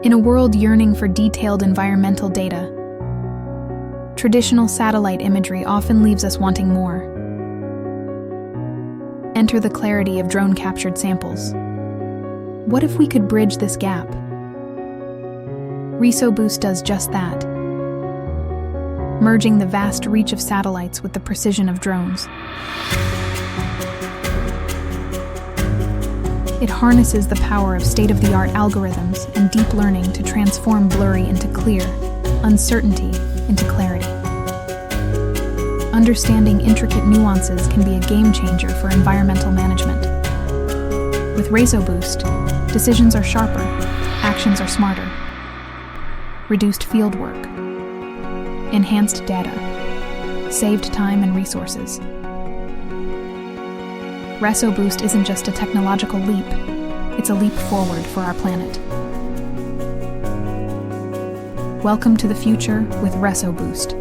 In a world yearning for detailed environmental data, traditional satellite imagery often leaves us wanting more. Enter the clarity of drone-captured samples. What if we could bridge this gap? ResoBoost does just that, merging the vast reach of satellites with the precision of drones. It harnesses the power of state-of-the-art algorithms and deep learning to transform blurry into clear, uncertainty into clarity. Understanding intricate nuances can be a game-changer for environmental management. With ResoBoost, decisions are sharper, actions are smarter. Reduced fieldwork, enhanced data, saved time and resources. ResoBoost isn't just a technological leap, it's a leap forward for our planet. Welcome to the future with ResoBoost.